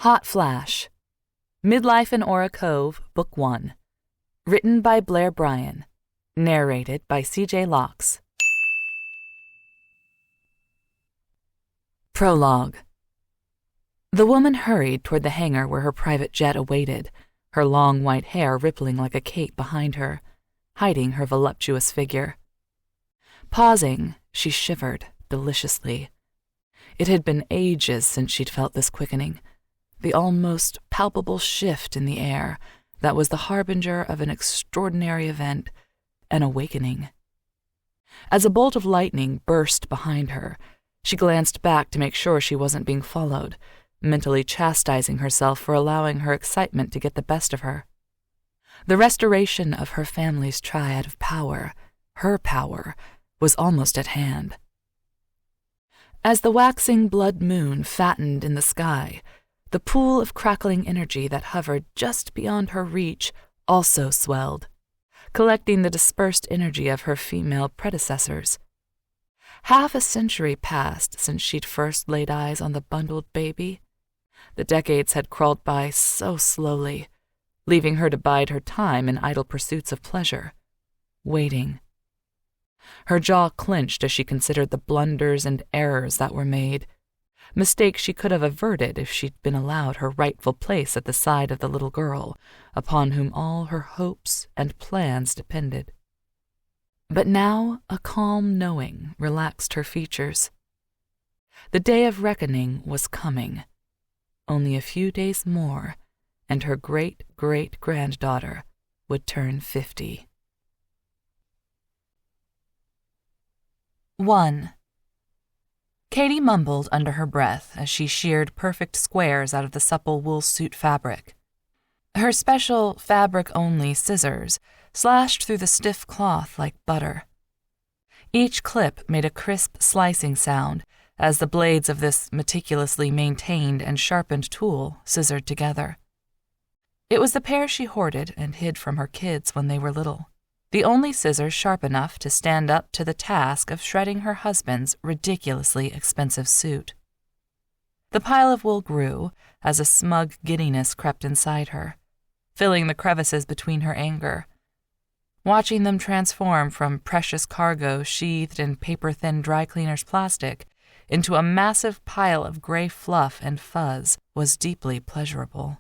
Hawt Flash, Midlife in Aura Cove, Book 1. Written by Blair Bryan. Narrated by C.J. Locks. Prologue. The woman hurried toward the hangar where her private jet awaited, her long white hair rippling like a cape behind her, hiding her voluptuous figure. Pausing, she shivered deliciously. It had been ages since she'd felt this quickening, the almost palpable shift in the air that was the harbinger of an extraordinary event, an awakening. As a bolt of lightning burst behind her, she glanced back to make sure she wasn't being followed, mentally chastising herself for allowing her excitement to get the best of her. The restoration of her family's triad of power, her power, was almost at hand. As the waxing blood moon fattened in the sky, the pool of crackling energy that hovered just beyond her reach also swelled, collecting the dispersed energy of her female predecessors. Half a century passed since she'd first laid eyes on the bundled baby. The decades had crawled by so slowly, leaving her to bide her time in idle pursuits of pleasure, waiting. Her jaw clenched as she considered the blunders and errors that were made, mistakes she could have averted if she'd been allowed her rightful place at the side of the little girl, upon whom all her hopes and plans depended. But now a calm knowing relaxed her features. The day of reckoning was coming. Only a few days more, and her great-great-granddaughter would turn 50. 1. Katie mumbled under her breath as she sheared perfect squares out of the supple wool suit fabric. Her special fabric-only scissors slashed through the stiff cloth like butter. Each clip made a crisp slicing sound as the blades of this meticulously maintained and sharpened tool scissored together. It was the pair she hoarded and hid from her kids when they were little, the only scissors sharp enough to stand up to the task of shredding her husband's ridiculously expensive suit. The pile of wool grew as a smug giddiness crept inside her, filling the crevices between her anger. Watching them transform from precious cargo sheathed in paper-thin dry cleaner's plastic into a massive pile of gray fluff and fuzz was deeply pleasurable.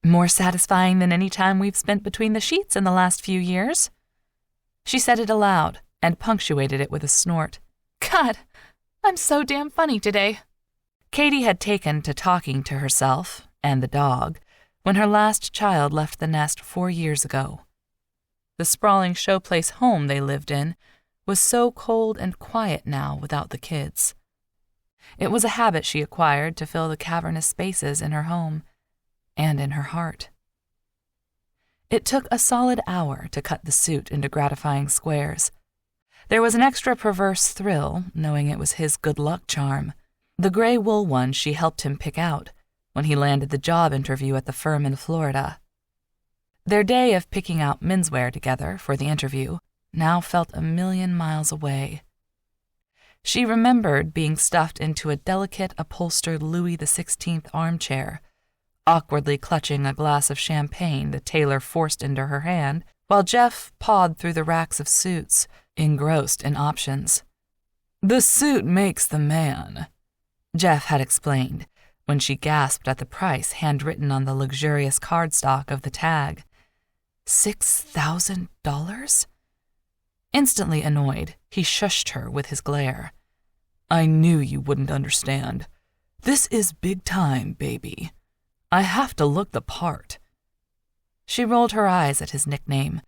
More satisfying than any time we've spent between the sheets in the last few years. She said it aloud and punctuated it with a snort. God, I'm so damn funny today. Katie had taken to talking to herself and the dog when her last child left the nest 4 years ago. The sprawling showplace home they lived in was so cold and quiet now without the kids. It was a habit she acquired to fill the cavernous spaces in her home and in her heart. It took a solid hour to cut the suit into gratifying squares. There was an extra perverse thrill knowing it was his good luck charm, the gray wool one she helped him pick out when he landed the job interview at the firm in Florida. Their day of picking out menswear together for the interview now felt a million miles away. She remembered being stuffed into a delicate upholstered Louis XVI armchair, awkwardly clutching a glass of champagne the tailor forced into her hand, while Jeff pawed through the racks of suits, engrossed in options. "The suit makes the man," Jeff had explained, when she gasped at the price handwritten on the luxurious cardstock of the tag. $6,000? Instantly annoyed, he shushed her with his glare. "I knew you wouldn't understand. This is big time, baby. I have to look the part." She rolled her eyes at his nickname,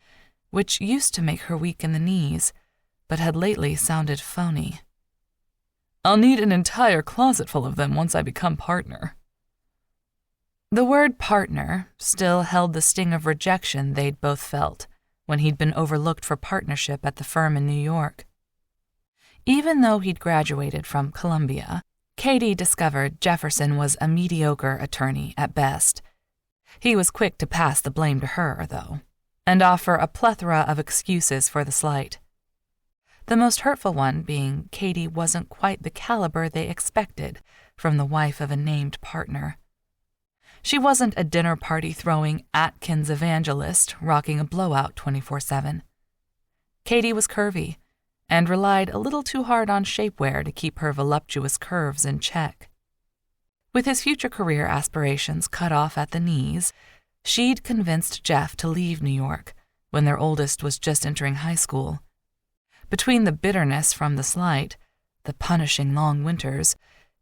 which used to make her weak in the knees, but had lately sounded phony. "I'll need an entire closet full of them once I become partner." The word partner still held the sting of rejection they'd both felt when he'd been overlooked for partnership at the firm in New York. Even though he'd graduated from Columbia, Katie discovered Jefferson was a mediocre attorney at best. He was quick to pass the blame to her, though, and offer a plethora of excuses for the slight. The most hurtful one being Katie wasn't quite the caliber they expected from the wife of a named partner. She wasn't a dinner party-throwing Atkins evangelist rocking a blowout 24/7. Katie was curvy and relied a little too hard on shapewear to keep her voluptuous curves in check. With his future career aspirations cut off at the knees, she'd convinced Jeff to leave New York when their oldest was just entering high school. Between the bitterness from the slight, the punishing long winters,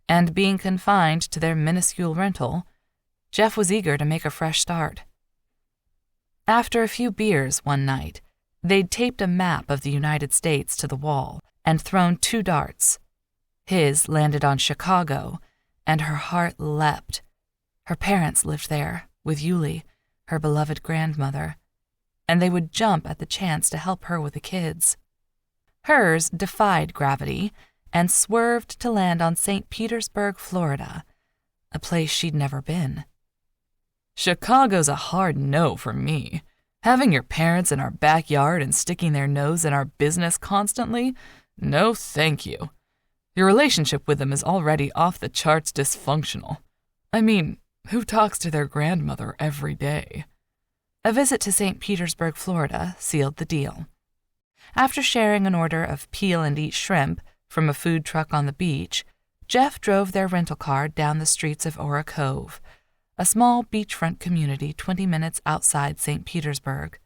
and being confined to their minuscule rental, Jeff was eager to make a fresh start. After a few beers one night, they'd taped a map of the United States to the wall and thrown 2 darts. His landed on Chicago, and her heart leapt. Her parents lived there, with Yuli, her beloved grandmother, and they would jump at the chance to help her with the kids. Hers defied gravity and swerved to land on St. Petersburg, Florida, a place she'd never been. "Chicago's a hard no for me. Having your parents in our backyard and sticking their nose in our business constantly? No, thank you. Your relationship with them is already off the charts dysfunctional. I mean, who talks to their grandmother every day?" A visit to St. Petersburg, Florida, sealed the deal. After sharing an order of peel-and-eat shrimp from a food truck on the beach, Jeff drove their rental car down the streets of Aura Cove, a small beachfront community 20 minutes outside St. Petersburg.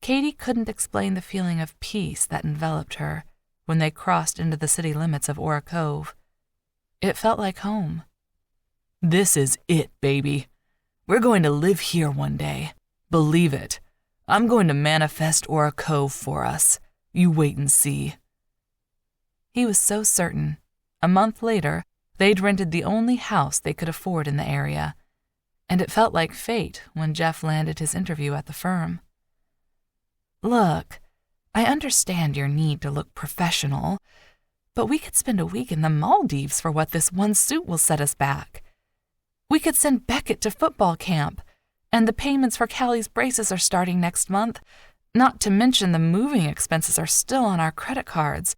Katie couldn't explain the feeling of peace that enveloped her when they crossed into the city limits of Aura Cove. It felt like home. "This is it, baby. We're going to live here one day. Believe it. I'm going to manifest Aura Cove for us. You wait and see." He was so certain. A month later, they'd rented the only house they could afford in the area, and it felt like fate when Jeff landed his interview at the firm. "Look, I understand your need to look professional, but we could spend a week in the Maldives for what this one suit will set us back. We could send Beckett to football camp, and the payments for Callie's braces are starting next month, not to mention the moving expenses are still on our credit cards.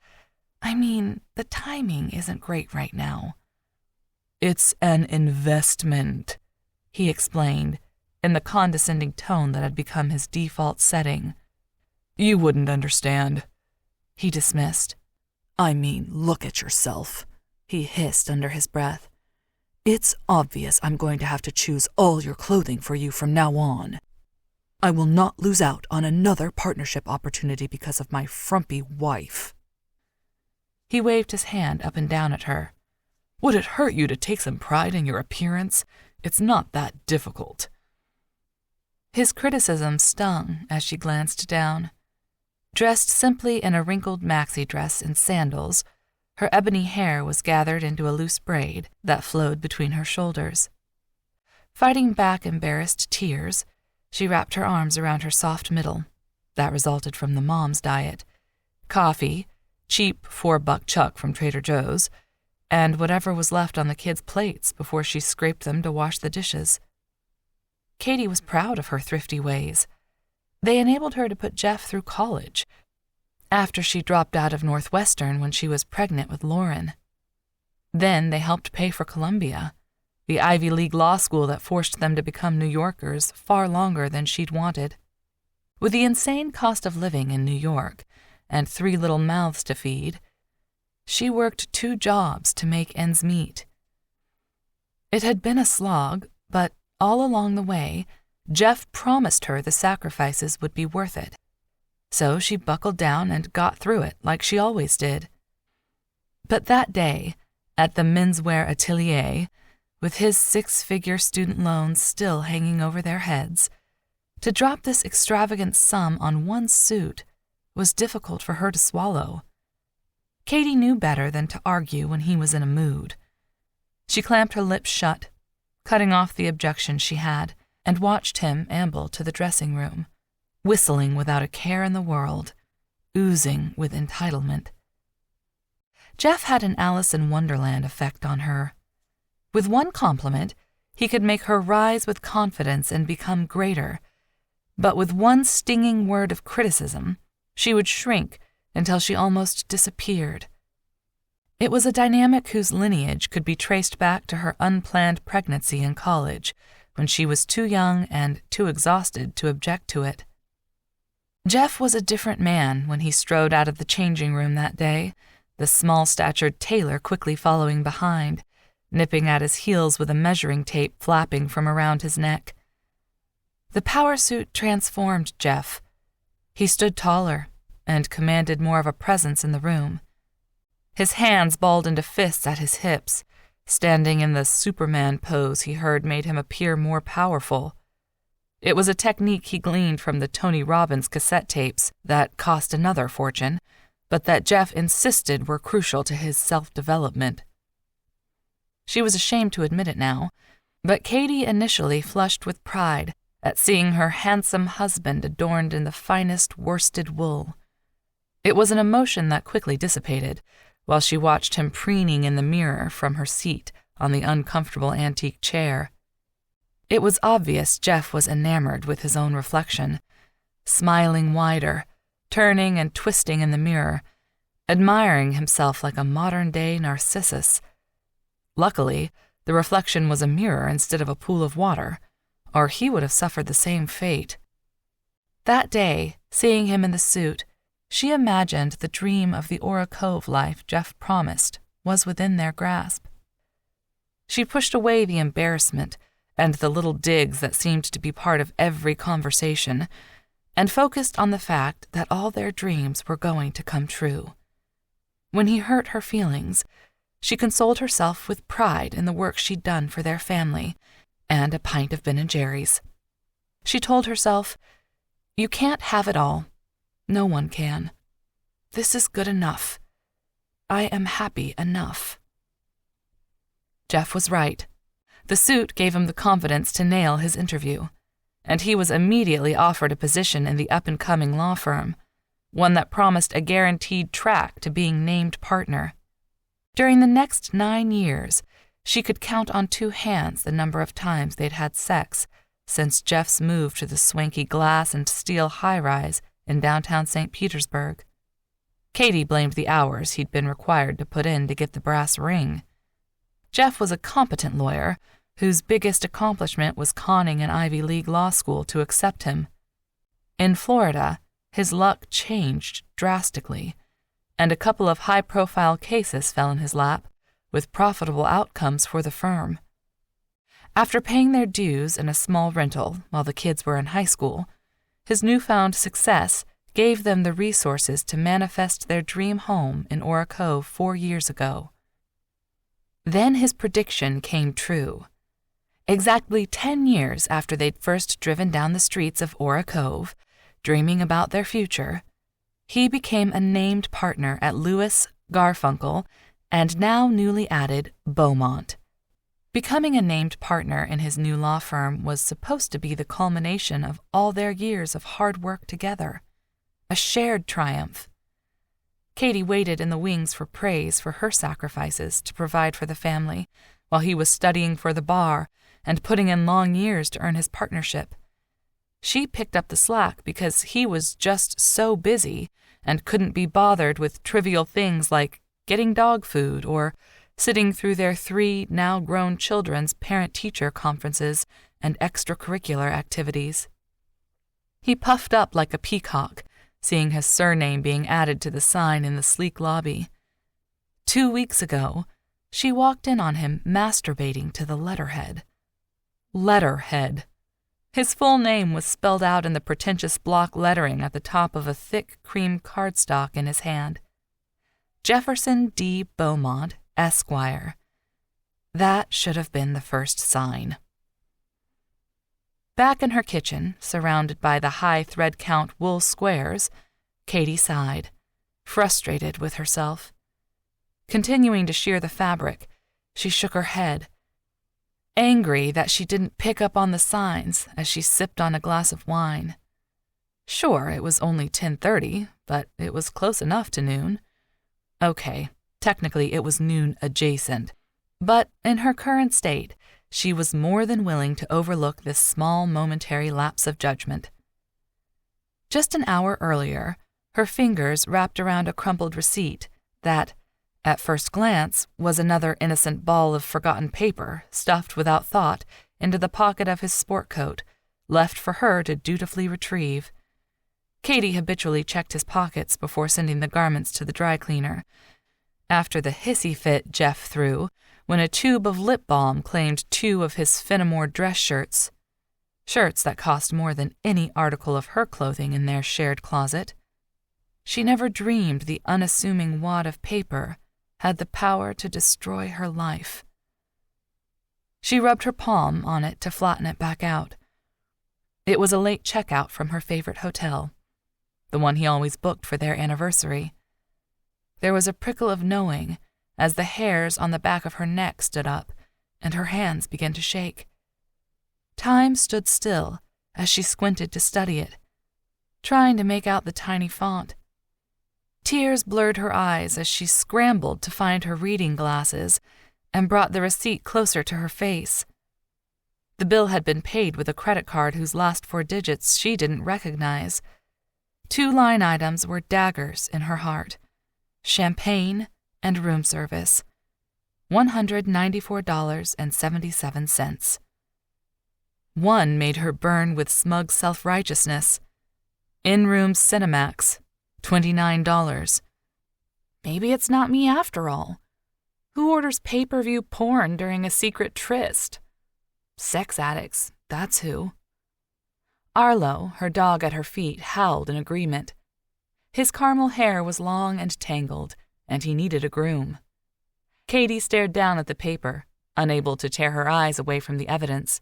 I mean, the timing isn't great right now." "It's an investment," he explained, in the condescending tone that had become his default setting. "You wouldn't understand," he dismissed. "I mean, look at yourself," he hissed under his breath. "It's obvious I'm going to have to choose all your clothing for you from now on. I will not lose out on another partnership opportunity because of my frumpy wife." He waved his hand up and down at her. "Would it hurt you to take some pride in your appearance? It's not that difficult." His criticism stung as she glanced down. Dressed simply in a wrinkled maxi dress and sandals, her ebony hair was gathered into a loose braid that flowed between her shoulders. Fighting back embarrassed tears, she wrapped her arms around her soft middle. That resulted from the mom's diet. Coffee, cheap $4 chuck from Trader Joe's, and whatever was left on the kids' plates before she scraped them to wash the dishes. Katie was proud of her thrifty ways. They enabled her to put Jeff through college, after she dropped out of Northwestern when she was pregnant with Lauren. Then they helped pay for Columbia, the Ivy League law school that forced them to become New Yorkers far longer than she'd wanted. With the insane cost of living in New York and 3 little mouths to feed, she worked 2 jobs to make ends meet. It had been a slog, but all along the way, Jeff promised her the sacrifices would be worth it. So she buckled down and got through it like she always did. But that day, at the menswear atelier, with his 6-figure student loans still hanging over their heads, to drop this extravagant sum on one suit was difficult for her to swallow. Katie knew better than to argue when he was in a mood. She clamped her lips shut, cutting off the objection she had, and watched him amble to the dressing room, whistling without a care in the world, oozing with entitlement. Jeff had an Alice in Wonderland effect on her. With one compliment, he could make her rise with confidence and become greater, but with one stinging word of criticism, she would shrink until she almost disappeared. It was a dynamic whose lineage could be traced back to her unplanned pregnancy in college, when she was too young and too exhausted to object to it. Jeff was a different man when he strode out of the changing room that day, the small-statured Taylor quickly following behind, nipping at his heels with a measuring tape flapping from around his neck. The power suit transformed Jeff. He stood taller and commanded more of a presence in the room. His hands balled into fists at his hips, standing in the Superman pose he heard made him appear more powerful. It was a technique he gleaned from the Tony Robbins cassette tapes that cost another fortune, but that Jeff insisted were crucial to his self-development. She was ashamed to admit it now, but Katie initially flushed with pride at seeing her handsome husband adorned in the finest worsted wool. It was an emotion that quickly dissipated, while she watched him preening in the mirror from her seat on the uncomfortable antique chair. It was obvious Jeff was enamored with his own reflection, smiling wider, turning and twisting in the mirror, admiring himself like a modern-day Narcissus. Luckily, the reflection was a mirror instead of a pool of water, or he would have suffered the same fate. That day, seeing him in the suit, she imagined the dream of the Aura Cove life Jeff promised was within their grasp. She pushed away the embarrassment and the little digs that seemed to be part of every conversation, and focused on the fact that all their dreams were going to come true. When he hurt her feelings, she consoled herself with pride in the work she'd done for their family and a pint of Ben & Jerry's. She told herself, "You can't have it all. No one can. This is good enough. I am happy enough." Jeff was right. The suit gave him the confidence to nail his interview, and he was immediately offered a position in the up-and-coming law firm, one that promised a guaranteed track to being named partner. During the next 9 years, she could count on 2 hands the number of times they'd had sex since Jeff's move to the swanky glass and steel high-rise in downtown St. Petersburg. Katie blamed the hours he'd been required to put in to get the brass ring. Jeff was a competent lawyer whose biggest accomplishment was conning an Ivy League law school to accept him. In Florida, his luck changed drastically, and a couple of high-profile cases fell in his lap, with profitable outcomes for the firm. After paying their dues in a small rental while the kids were in high school, his newfound success gave them the resources to manifest their dream home in Aura Cove 4 years ago. Then his prediction came true. Exactly 10 years after they'd first driven down the streets of Aura Cove, dreaming about their future, he became a named partner at Lewis, Garfunkel, and now newly added Beaumont. Becoming a named partner in his new law firm was supposed to be the culmination of all their years of hard work together, a shared triumph. Katie waited in the wings for praise for her sacrifices to provide for the family, while he was studying for the bar and putting in long years to earn his partnership. She picked up the slack because he was just so busy and couldn't be bothered with trivial things like getting dog food or sitting through their 3 now-grown children's parent-teacher conferences and extracurricular activities. He puffed up like a peacock, seeing his surname being added to the sign in the sleek lobby. 2 weeks ago, she walked in on him masturbating to the letterhead. Letterhead. His full name was spelled out in the pretentious block lettering at the top of a thick cream cardstock in his hand. Jefferson D. Beaumont, Esquire. That should have been the first sign. Back in her kitchen, surrounded by the high thread count wool squares, Katie sighed, frustrated with herself. Continuing to shear the fabric, she shook her head, angry that she didn't pick up on the signs as she sipped on a glass of wine. Sure, it was only 10:30, but it was close enough to noon. Okay, technically it was noon adjacent, but in her current state, she was more than willing to overlook this small momentary lapse of judgment. Just an hour earlier, her fingers wrapped around a crumpled receipt that, at first glance, was another innocent ball of forgotten paper stuffed without thought into the pocket of his sport coat, left for her to dutifully retrieve. Katie habitually checked his pockets before sending the garments to the dry cleaner. After the hissy fit Jeff threw, when a tube of lip balm claimed 2 of his Finnemore dress shirts that cost more than any article of her clothing in their shared closet, she never dreamed the unassuming wad of paper had the power to destroy her life. She rubbed her palm on it to flatten it back out. It was a late checkout from her favorite hotel, the one he always booked for their anniversary. There was a prickle of knowing as the hairs on the back of her neck stood up and her hands began to shake. Time stood still as she squinted to study it, trying to make out the tiny font. Tears blurred her eyes as she scrambled to find her reading glasses and brought the receipt closer to her face. The bill had been paid with a credit card whose last 4 digits she didn't recognize. 2 line items were daggers in her heart: champagne and room service. $194.77. One made her burn with smug self-righteousness. In-room Cinemax, $29. Maybe it's not me after all. Who orders pay-per-view porn during a secret tryst? Sex addicts, that's who. Arlo, her dog at her feet, howled in agreement. His caramel hair was long and tangled, and he needed a groom. Katie stared down at the paper, unable to tear her eyes away from the evidence.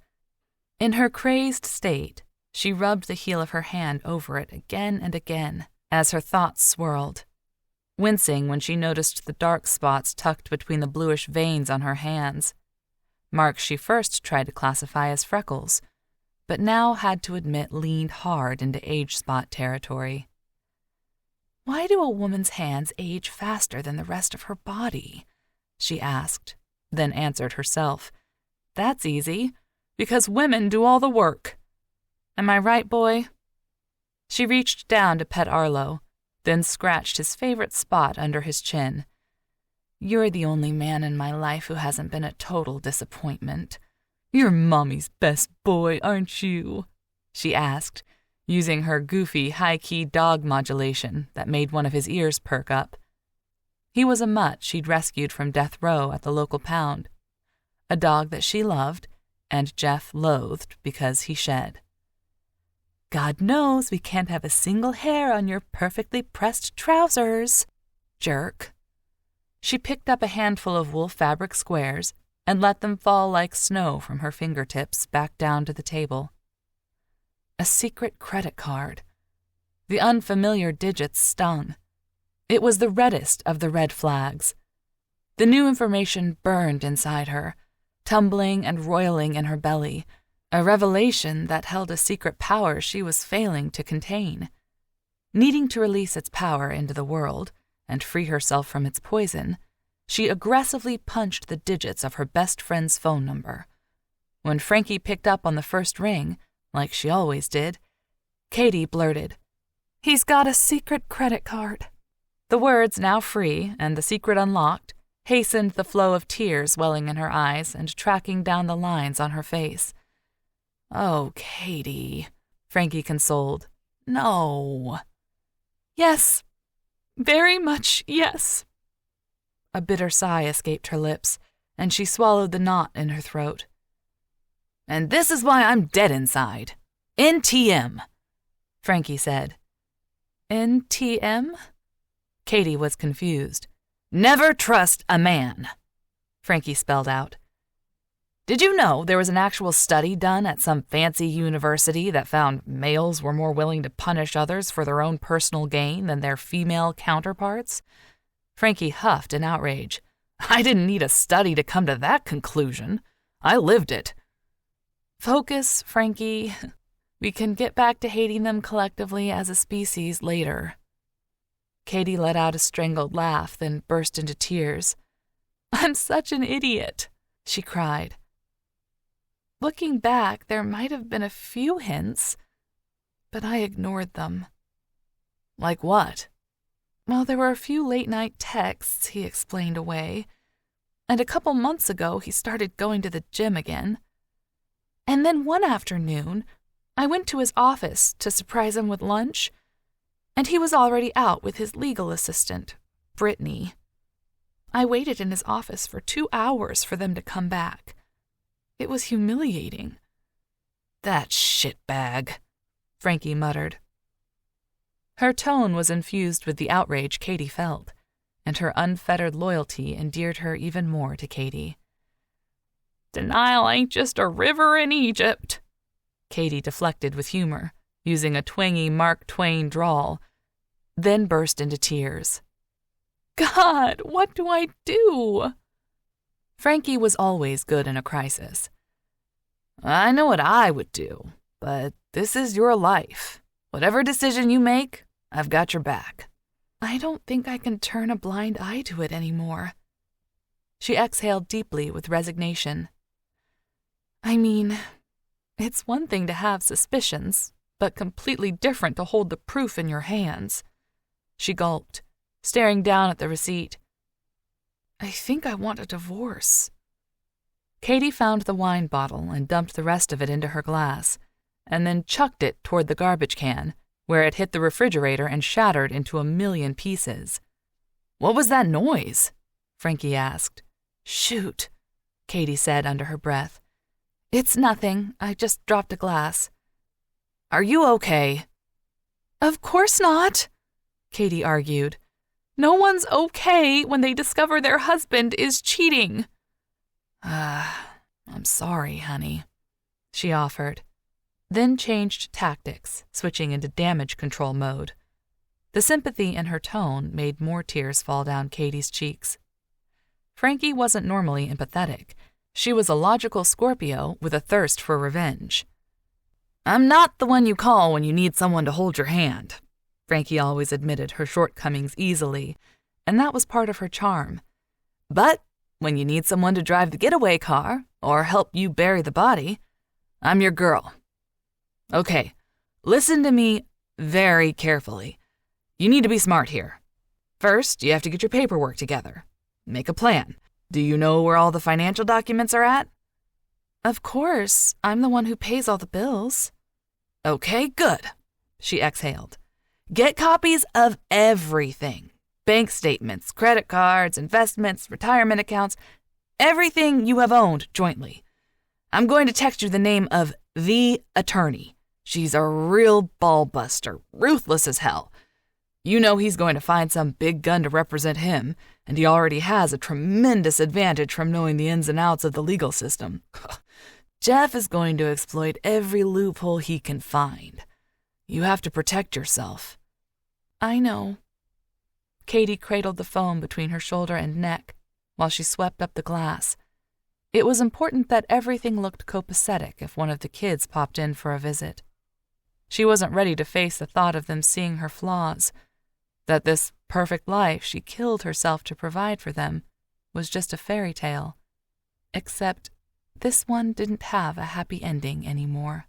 In her crazed state, she rubbed the heel of her hand over it again and again as her thoughts swirled, wincing when she noticed the dark spots tucked between the bluish veins on her hands, marks she first tried to classify as freckles, but now had to admit leaned hard into age spot territory. Why do a woman's hands age faster than the rest of her body? She asked, then answered herself. That's easy, because women do all the work. Am I right, boy? She reached down to pet Arlo, then scratched his favorite spot under his chin. You're the only man in my life who hasn't been a total disappointment. You're Mommy's best boy, aren't you? She asked, using her goofy, high-key dog modulation that made one of his ears perk up. He was a mutt she'd rescued from death row at the local pound, a dog that she loved and Jeff loathed because he shed. God knows we can't have a single hair on your perfectly pressed trousers, jerk. She picked up a handful of wool fabric squares and let them fall like snow from her fingertips back down to the table. A secret credit card. The unfamiliar digits stung. It was the reddest of the red flags. The new information burned inside her, tumbling and roiling in her belly, a revelation that held a secret power she was failing to contain. Needing to release its power into the world and free herself from its poison, she aggressively punched the digits of her best friend's phone number. When Frankie picked up on the first ring, like she always did, Katie blurted, "He's got a secret credit card." The words, now free and the secret unlocked, hastened the flow of tears welling in her eyes and tracking down the lines on her face. "Oh, Katie," Frankie consoled. "No." "Yes, very much yes." A bitter sigh escaped her lips, and she swallowed the knot in her throat. "And this is why I'm dead inside. NTM," Frankie said. "NTM?" Katie was confused. "Never trust a man," Frankie spelled out. "Did you know there was an actual study done at some fancy university that found males were more willing to punish others for their own personal gain than their female counterparts?" Frankie huffed in outrage. "I didn't need a study to come to that conclusion. I lived it." "Focus, Frankie. We can get back to hating them collectively as a species later." Katie let out a strangled laugh, then burst into tears. "I'm such an idiot," she cried. Looking back, there might have been a few hints, but I ignored them. "Like what?" "Well, there were a few late-night texts he explained away, and a couple months ago he started going to the gym again. And then one afternoon, I went to his office to surprise him with lunch, and he was already out with his legal assistant, Brittany. I waited in his office for 2 hours for them to come back. It was humiliating. That shitbag, Frankie muttered. Her tone was infused with the outrage Katie felt, and her unfettered loyalty endeared her even more to Katie. Denial ain't just a river in Egypt, Katie deflected with humor, using a twangy Mark Twain drawl, then burst into tears. God, what do I do? Frankie was always good in a crisis. I know what I would do, but this is your life. Whatever decision you make, I've got your back. I don't think I can turn a blind eye to it anymore. She exhaled deeply with resignation. I mean, it's one thing to have suspicions, but completely different to hold the proof in your hands. She gulped, staring down at the receipt. I think I want a divorce. Katie found the wine bottle and dumped the rest of it into her glass, and then chucked it toward the garbage can, where it hit the refrigerator and shattered into a million pieces. What was that noise? Frankie asked. Shoot, Katie said under her breath. It's nothing. I just dropped a glass. Are you okay? Of course not, Katie argued. No one's okay when they discover their husband is cheating. I'm sorry, honey, she offered, then changed tactics, switching into damage control mode. The sympathy in her tone made more tears fall down Katie's cheeks. Frankie wasn't normally empathetic. She was a logical Scorpio with a thirst for revenge. I'm not the one you call when you need someone to hold your hand. Frankie always admitted her shortcomings easily, and that was part of her charm. But when you need someone to drive the getaway car or help you bury the body, I'm your girl. Okay, listen to me very carefully. You need to be smart here. First, you have to get your paperwork together. Make a plan. Do you know where all the financial documents are at? Of course, I'm the one who pays all the bills. Okay, good, she exhaled. Get copies of everything. Bank statements, credit cards, investments, retirement accounts, everything you have owned jointly. I'm going to text you the name of the attorney. She's a real ball-buster, ruthless as hell. You know he's going to find some big gun to represent him, and he already has a tremendous advantage from knowing the ins and outs of the legal system. Jeff is going to exploit every loophole he can find. You have to protect yourself. I know. Katie cradled the phone between her shoulder and neck while she swept up the glass. It was important that everything looked copacetic if one of the kids popped in for a visit. She wasn't ready to face the thought of them seeing her flaws, that this perfect life she killed herself to provide for them was just a fairy tale. Except this one didn't have a happy ending anymore.